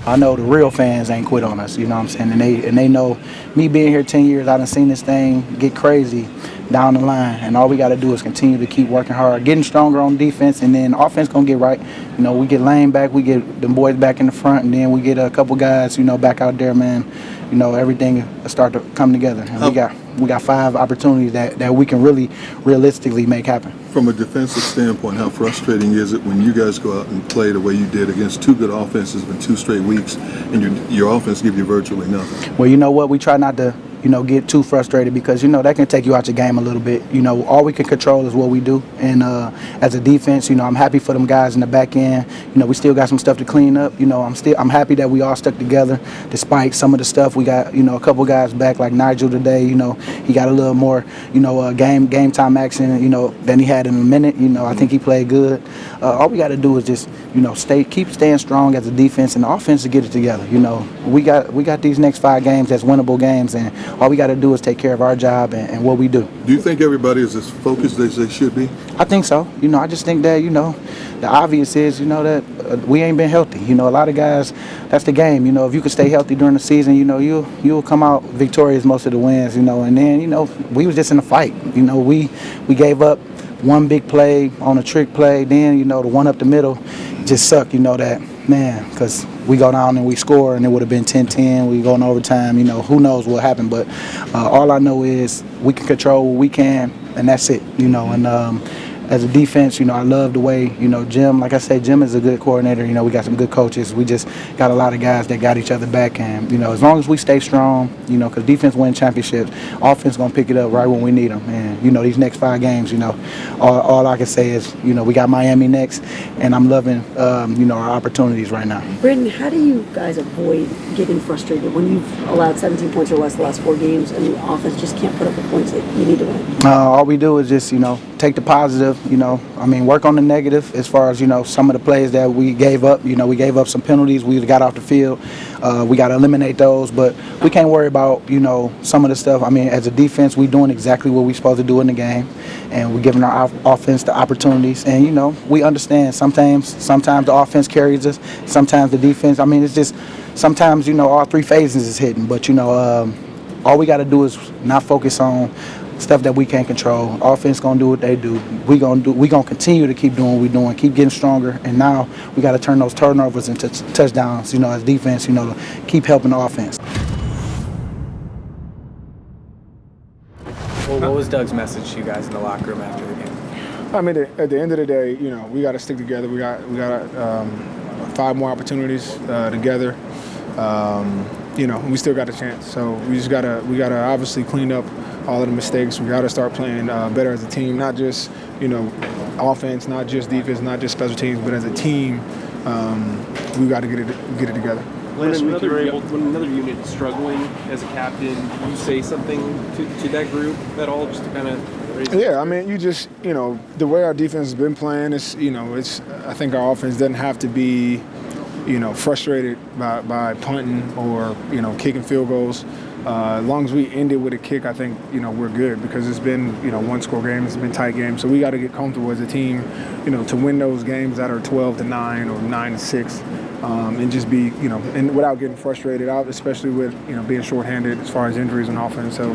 I know the real fans ain't quit on us, you know what I'm saying? And they know me being here 10 years, I done seen this thing get crazy down the line. And all we got to do is continue to keep working hard, getting stronger on defense, and then offense going to get right. You know, we get Lane back, we get the boys back in the front, and then we get a couple guys, you know, back out there, man. You know, everything will start to come together. And we got 5 opportunities that we can really realistically make happen. From a defensive standpoint, how frustrating is it when you guys go out and play the way you did against 2 good offenses in 2 straight weeks, and your offense give you virtually nothing? Well, you know what? We try not to, you know, get too frustrated because, you know, that can take you out your game a little bit. You know, all we can control is what we do. And as a defense, you know, I'm happy for them guys in the back end. You know, we still got some stuff to clean up. You know, I'm happy that we all stuck together despite some of the stuff. We got, you know, a couple guys back like Nigel today. You know, he got a little more, you know, game time action, you know, than he had in a minute. You know, I think he played good. All we got to do is just, you know, keep staying strong as a defense, and the offense to get it together. You know, we got these next 5 games that's winnable games, and all we got to do is take care of our job and what we do. Do you think everybody is as focused as they should be? I think so. You know, I just think that, you know, the obvious is, you know, that we ain't been healthy. You know, a lot of guys, that's the game. You know, if you can stay healthy during the season, you know, you'll come out victorious most of the wins, you know. And then, you know, we was just in a fight. You know, we gave up one big play on a trick play. Then, you know, the one up the middle just sucked, you know, that, man, because we go down and we score and it would have been 10-10. We go in overtime, you know, who knows what happened. But all I know is we can control what we can, and that's it, you know. And as a defense, you know, I love the way, you know, Jim, like I said, Jim is a good coordinator. You know, we got some good coaches. We just got a lot of guys that got each other back. And, you know, as long as we stay strong, you know, because defense wins championships, offense going to pick it up right when we need them. And, you know, these next 5 games, you know, all I can say is, you know, we got Miami next, and I'm loving, you know, our opportunities right now. Britton, how do you guys avoid getting frustrated when you've allowed 17 points or less the last 4 games and the offense just can't put up the points that you need to win? All we do is just, you know, take the positive, you know, I mean, work on the negative as far as, you know, some of the plays that we gave up. You know, we gave up some penalties. We got off the field. We got to eliminate those, but we can't worry about, you know, some of the stuff. I mean, as a defense, we're doing exactly what we're supposed to do in the game, and we're giving our offense the opportunities. And, you know, we understand sometimes the offense carries us, sometimes the defense. I mean, it's just sometimes, you know, all 3 phases is hitting, but, you know, all we got to do is not focus on stuff that we can't control. Offense gonna do what they do. We gonna continue to keep doing what we're doing, keep getting stronger. And now we got to turn those turnovers into touchdowns. You know, as defense, you know, to keep helping the offense. Well, what was Doug's message to you guys in the locker room after the game? I mean, at the end of the day, you know, we got to stick together. We got 5 more opportunities together. You know, we still got a chance. So we gotta obviously clean up all of the mistakes. We gotta start playing better as a team, not just, you know, offense, not just defense, not just special teams, but as a team, we got to get it together. When another unit is struggling as a captain, you say something to that group at all, just to kind of raise? Yeah, I mean, you just, you know, the way our defense has been playing is, you know, I think our offense doesn't have to be, you know, frustrated by punting or, you know, kicking field goals. As long as we end it with a kick, I think, you know, we're good, because it's been, you know, 1-score games, it's been tight games. So we got to get comfortable as a team, you know, to win those games that are 12-9 or 9-6, and just be, you know, and without getting frustrated out, especially with, you know, being shorthanded as far as injuries on offense. So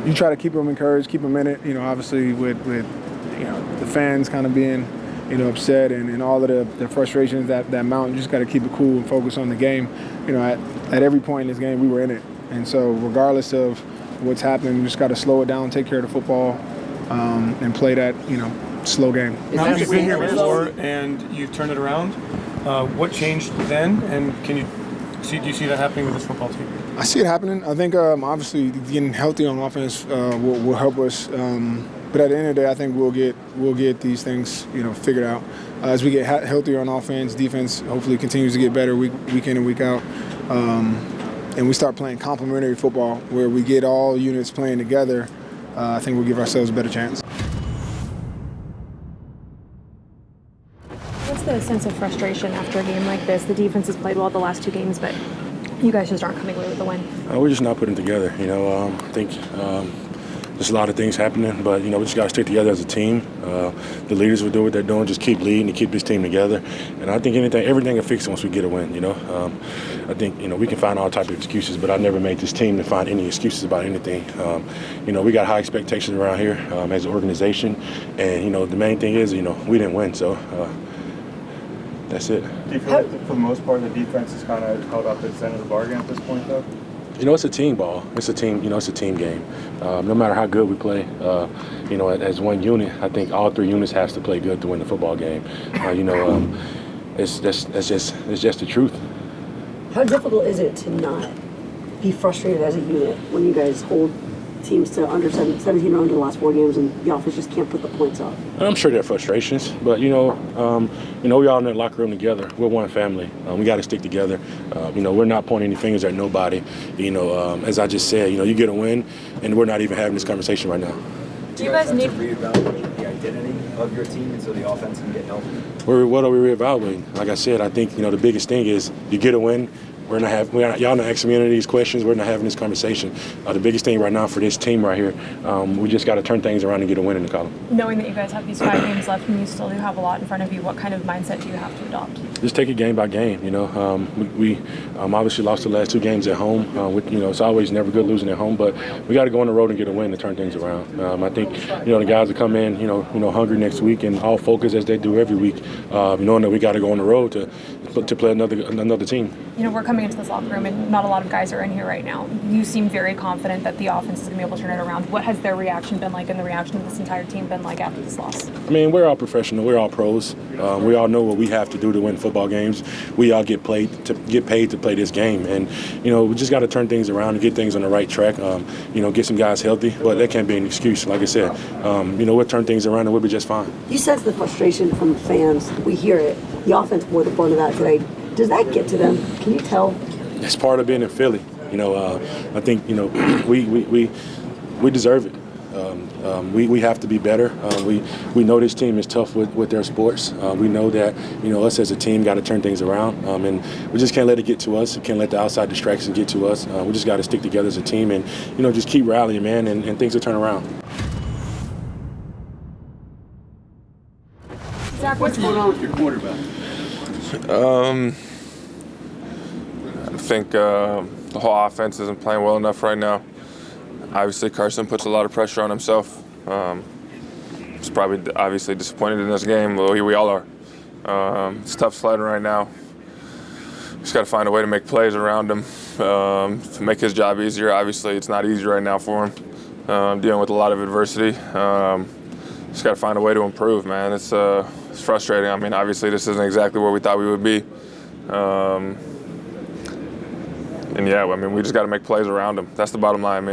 you try to keep them encouraged, keep them in it, you know, obviously with you know, the fans kind of being, you know, upset and all of the frustrations that mount. You just got to keep it cool and focus on the game. You know, at every point in this game, we were in it. And so regardless of what's happening, we just got to slow it down, take care of the football, and play that, you know, slow game. Now you've been here before and you've turned it around. What changed then, and do you see that happening with this football team? I see it happening. I think obviously getting healthy on offense will help us. But at the end of the day, I think we'll get these things, you know, figured out. As we get healthier on offense, defense hopefully continues to get better week in and week out. And we start playing complementary football where we get all units playing together. I think we'll give ourselves a better chance. What's the sense of frustration after a game like this? The defense has played well the last 2 games, but you guys just aren't coming away with the win. We're just not putting together. You know, I think there's a lot of things happening, but we just got to stick together as a team. The leaders will do what they're doing, just keep leading and keep this team together. And I think everything will fix once we get a win. I think we can find all type of excuses, but I never made this team to find any excuses about anything. We got high expectations around here as an organization, and the main thing is we didn't win, so that's it. Do you feel like for the most part the defense is kind of held up its end of the bargain at this point, though? It's a team ball. It's a team. It's a team game. No matter how good we play, as one unit, I think all three units has to play good to win the football game. It's just the truth. How difficult is it to not be frustrated as a unit when you guys hold teams to under 17 or under the last 4 games and the offense just can't put the points up? I'm sure there are frustrations, but we all in that locker room together. We're one family. We got to stick together. We're not pointing any fingers at nobody. As I just said, you get a win, and we're not even having this conversation right now. Do you guys need to reevaluate the identity of your team until the offense can get healthy? What are we reevaluating? Like I said, I think the biggest thing is you get a win. Y'all not asking me any of these questions. We're not having this conversation. The biggest thing right now for this team right here, we just got to turn things around and get a win in the column. Knowing that you guys have these 5 games left and you still do have a lot in front of you, what kind of mindset do you have to adopt? Just take it game by game. We obviously lost the last 2 games at home. It's always never good losing at home, but we got to go on the road and get a win to turn things around. I think the guys will come in hungry next week and all focused as they do every week, knowing that we got to go on the road to play another team. We're coming into this locker room and not a lot of guys are in here right now. You seem very confident that the offense is going to be able to turn it around. What has their reaction been like and the reaction of this entire team been like after this loss? We're all professional. We're all pros. We all know what we have to do to win football games. We all get paid to play this game. And, we just got to turn things around and get things on the right track, get some guys healthy. But that can't be an excuse. Like I said, we'll turn things around and we'll be just fine. You sense the frustration from the fans. We hear it. The offense bore the brunt of that today. Does that get to them? Can you tell? It's part of being in Philly. I think we deserve it. We have to be better. We know this team is tough with their sports. We know that us as a team got to turn things around, and we just can't let it get to us. We can't let the outside distractions get to us. We just got to stick together as a team and just keep rallying, man, and things will turn around. Zach, what's going on with your quarterback? I think the whole offense isn't playing well enough right now. Obviously, Carson puts a lot of pressure on himself. He's probably obviously disappointed in this game. Well, we all are. It's tough sledding right now. Just got to find a way to make plays around him to make his job easier. Obviously, it's not easy right now for him, dealing with a lot of adversity. Just got to find a way to improve, man. It's frustrating. Obviously, this isn't exactly where we thought we would be. We just got to make plays around him. That's the bottom line.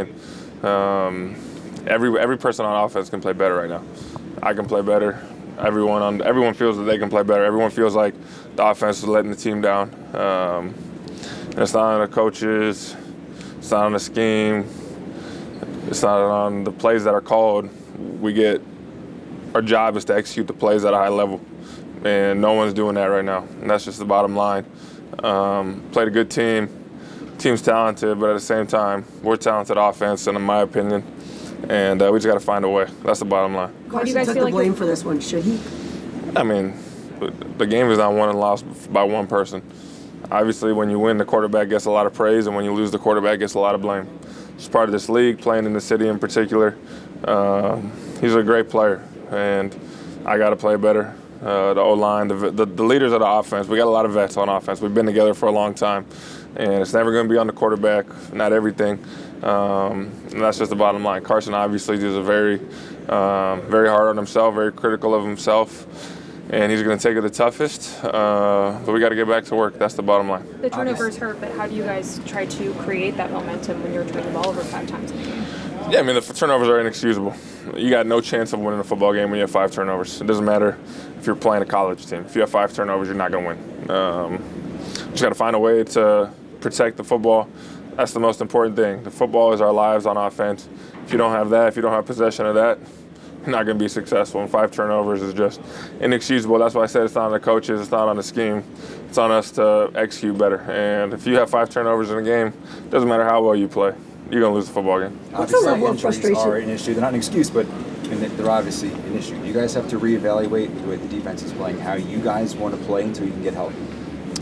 Every person on offense can play better right now. I can play better. Everyone feels that they can play better. Everyone feels like the offense is letting the team down. And it's not on the coaches. It's not on the scheme. It's not on the plays that are called. Our job is to execute the plays at a high level, and no one's doing that right now. And that's just the bottom line. Played a good team. Team's talented, but at the same time, we're talented offense, in my opinion, and we just got to find a way. That's the bottom line. Carson took the blame for this one. Should he? The game is not won and lost by one person. Obviously, when you win, the quarterback gets a lot of praise, and when you lose, the quarterback gets a lot of blame. He's part of this league, playing in the city in particular. He's a great player, and I got to play better. The O-line, the leaders of the offense. We got a lot of vets on offense. We've been together for a long time, and it's never going to be on the quarterback, not everything. And that's just the bottom line. Carson obviously is very hard on himself, very critical of himself, and he's going to take it the toughest. But we got to get back to work. That's the bottom line. The turnovers hurt, but how do you guys try to create that momentum when you're turning the ball over 5 times in a game? Yeah, the turnovers are inexcusable. You got no chance of winning a football game when you have 5 turnovers. It doesn't matter if you're playing a college team. If you have 5 turnovers, you're not going to win. Just got to find a way to protect the football. That's the most important thing. The football is our lives on offense. If you don't have that, if you don't have possession of that, you're not going to be successful. And 5 turnovers is just inexcusable. That's why I said it's not on the coaches, it's not on the scheme. It's on us to execute better. And if you have 5 turnovers in a game, it doesn't matter how well you play. you're going to lose the football game. Obviously, level of injuries frustration? are an issue. They're not an excuse, but they're obviously an issue. You guys have to reevaluate the way the defense is playing, how you guys want to play until you can get healthy.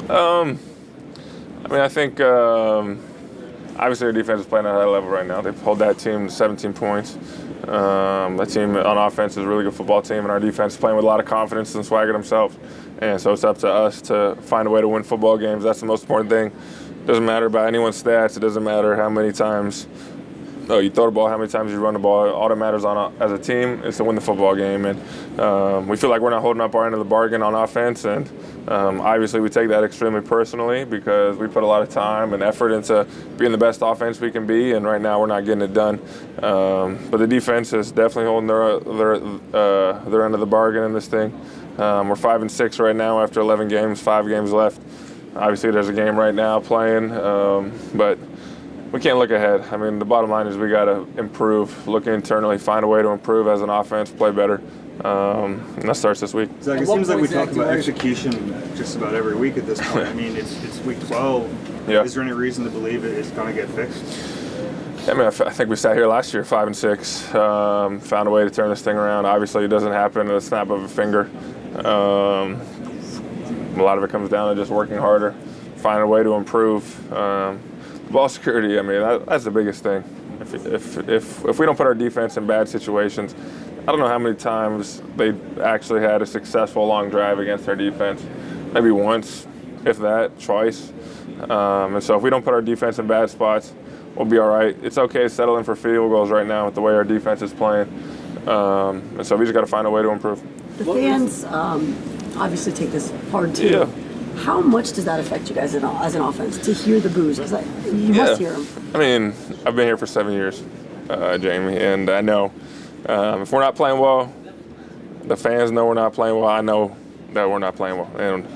I think obviously our defense is playing at a high level right now. They've held that team to 17 points. That team on offense is a really good football team, and our defense is playing with a lot of confidence and swagger themselves. And so it's up to us to find a way to win football games. That's the most important thing. It doesn't matter about anyone's stats. It doesn't matter how many times you throw the ball, how many times you run the ball. All that matters as a team is to win the football game. And we feel like we're not holding up our end of the bargain on offense. And obviously we take that extremely personally because we put a lot of time and effort into being the best offense we can be. And right now we're not getting it done. But the defense is definitely holding their end of the bargain in this thing. We're 5-6 right now after 11 games, 5 games left. Obviously there's a game right now playing, but we can't look ahead. I mean, the bottom line is we got to improve, look internally, find a way to improve as an offense, play better, and that starts this week. Zach, it seems like we talk about execution just about every week at this point. I mean, it's week 12. Yeah. Is there any reason to believe it's going to get fixed? I mean, I think we sat here last year 5-6, found a way to turn this thing around. Obviously, it doesn't happen at the snap of a finger. A lot of it comes down to just working harder, finding a way to improve. Ball security, I mean, that's the biggest thing. If we don't put our defense in bad situations, I don't know how many times they actually had a successful long drive against our defense. Maybe once, if that, twice. And so if we don't put our defense in bad spots, we'll be all right. It's okay to settle in for field goals right now with the way our defense is playing. And so we just got to find a way to improve. The fans obviously take this hard too. Yeah. How much does that affect you guys as an offense to hear the boos? You must hear them. I mean, I've been here for 7 years, Jamie, and I know if we're not playing well, the fans know we're not playing well. I know that we're not playing well. And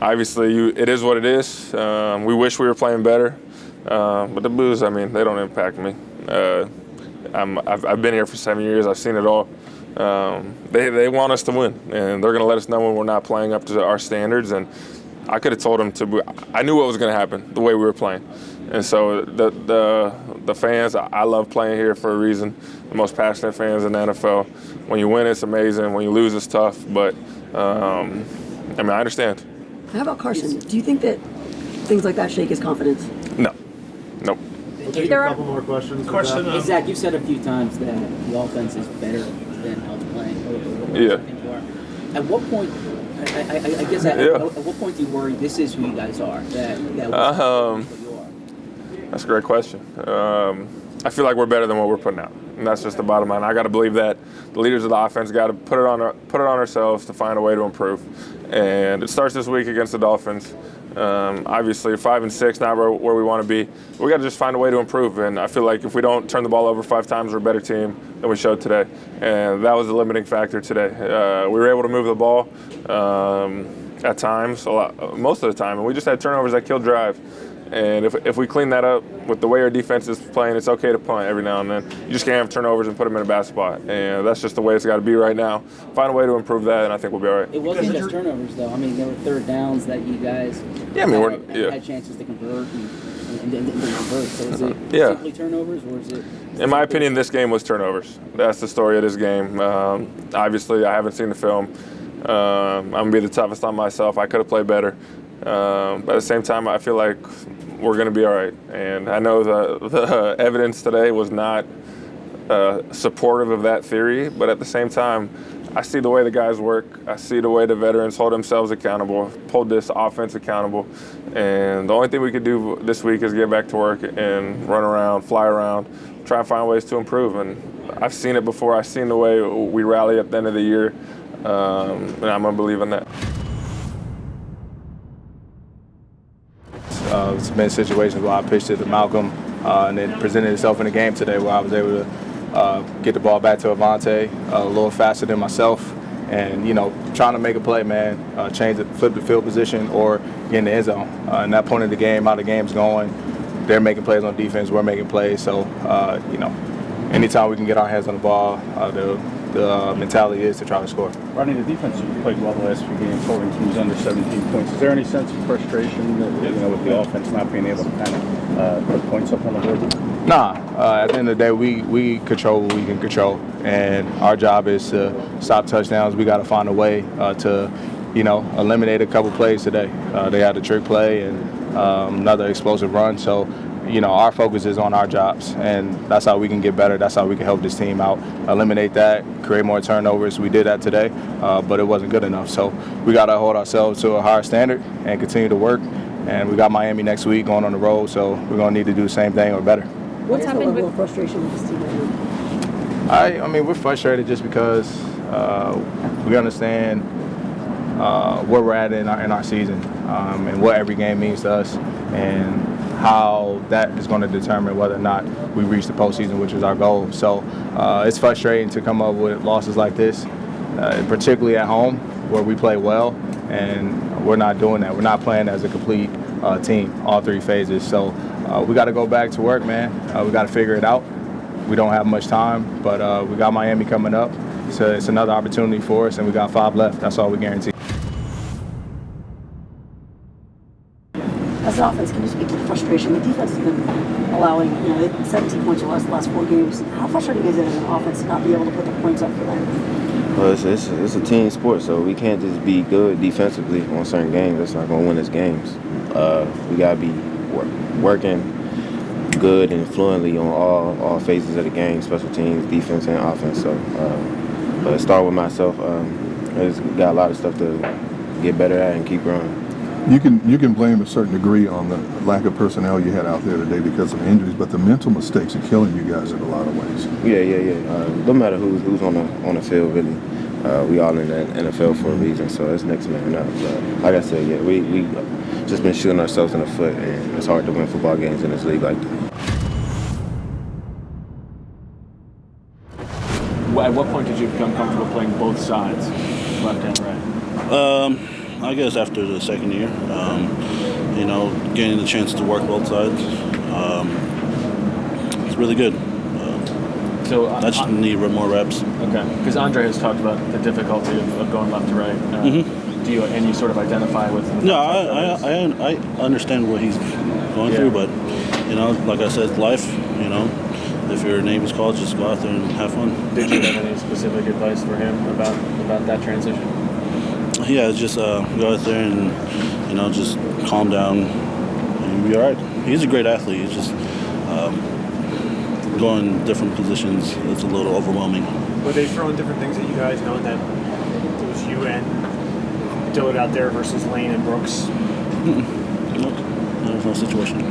obviously, it is what it is. We wish we were playing better. But the boos, I mean, they don't impact me. I've been here for 7 years. I've seen it all. They want us to win, and they're going to let us know when we're not playing up to our standards. And I could have told them to. I knew what was going to happen the way we were playing, and so the fans. I love playing here for a reason. The most passionate fans in the NFL. When you win, it's amazing. When you lose, it's tough. But I mean, I understand. How about Carson? Do you think that things like that shake his confidence? No, nope. We'll take a couple more questions. Hey, Zach, you've said a few times that the offense is better than how it's playing. Yeah. At what point? I guess at what point do you worry this is who you guys are? That what you are? That's a great question. I feel like we're better than what we're putting out, and that's just the bottom line. I got to believe that the leaders of the offense got to put it on ourselves to find a way to improve, and it starts this week against the Dolphins. Obviously, 5-6, not where we want to be. We got to just find a way to improve, and I feel like if we don't turn the ball over 5 times, we're a better team than we showed today, and that was the limiting factor today. We were able to move the ball at times, most of the time, and we just had turnovers that killed drives. And if we clean that up with the way our defense is playing, it's okay to punt every now and then. You just can't have turnovers and put them in a bad spot. And that's just the way it's got to be right now. Find a way to improve that, and I think we'll be all right. It wasn't just turnovers, though. I mean, there were third downs that you guys had chances to convert and didn't convert. So is it simply turnovers, or is it? In my opinion, this game was turnovers. That's the story of this game. Obviously, I haven't seen the film. I'm going to be the toughest on myself. I could have played better. But at the same time, I feel like we're going to be all right. And I know the evidence today was not supportive of that theory, but at the same time, I see the way the guys work. I see the way the veterans hold themselves accountable, hold this offense accountable. And the only thing we could do this week is get back to work and run around, fly around, try and find ways to improve. And I've seen it before. I've seen the way we rally at the end of the year, and I'm going to believe in that. It's been situations where I pitched it to Malcolm and then presented itself in the game today where I was able to get the ball back to Avante a little faster than myself and, trying to make a play, man, flip the field position or get in the end zone. And that point of the game, how the game's going, they're making plays on defense, we're making plays. So, anytime we can get our hands on the ball, the mentality is to try to score. Rodney, the defense played well the last few games, holding teams under 17 points. Is there any sense of frustration that, with the offense not being able to kind of put points up on the board? Nah, at the end of the day, we control what we can control, and our job is to stop touchdowns. We got to find a way to, eliminate a couple plays today. They had a trick play and another explosive run. So, our focus is on our jobs, and that's how we can get better. That's how we can help this team out, eliminate that, create more turnovers. We did that today, but it wasn't good enough. So we got to hold ourselves to a higher standard and continue to work. And we got Miami next week going on the road, so we're going to need to do the same thing or better. What's the level of frustration with this team right now? I mean, we're frustrated just because we understand where we're at in our season and what every game means to us and how that is going to determine whether or not we reach the postseason, which is our goal. So it's frustrating to come up with losses like this, particularly at home where we play well, and we're not doing that. We're not playing as a complete team, all three phases. So we got to go back to work, man. We got to figure it out. We don't have much time, but we got Miami coming up. So it's another opportunity for us, and we got 5 left. That's all we guarantee. As an offense, can you speak to the frustration? The defense has been allowing, 17 points or less the last 4 games. How frustrating is it as an offense to not be able to put the points up for them? Well, it's a team sport, so we can't just be good defensively on certain games. That's not going to win us games. We got to be working good and fluently on all phases of the game, special teams, defense, and offense. So, but start with myself. I just got a lot of stuff to get better at and keep growing. You can blame a certain degree on the lack of personnel you had out there today because of injuries, but the mental mistakes are killing you guys in a lot of ways. Yeah. No matter who's on the field, really. We all in the NFL for a reason, so it's next man up. But like I said, yeah, we just been shooting ourselves in the foot, and it's hard to win football games in this league like that. At what point did you become comfortable playing both sides, left and right? I guess after the second year, getting the chance to work both sides, it's really good. So I just need more reps. Okay, because Andre has talked about the difficulty of going left to right. Do you any sort of identify with? No, I understand what he's going through, but like I said, life. If your name is called, just go out there and have fun. Did you have any specific advice for him about that transition? Yeah, just go out there and just calm down and you'll be all right. He's a great athlete. He's just going different positions. It's a little overwhelming. Were they throwing different things at you guys, knowing that it was you and Dillard out there versus Lane and Brooks? No, there's no situation.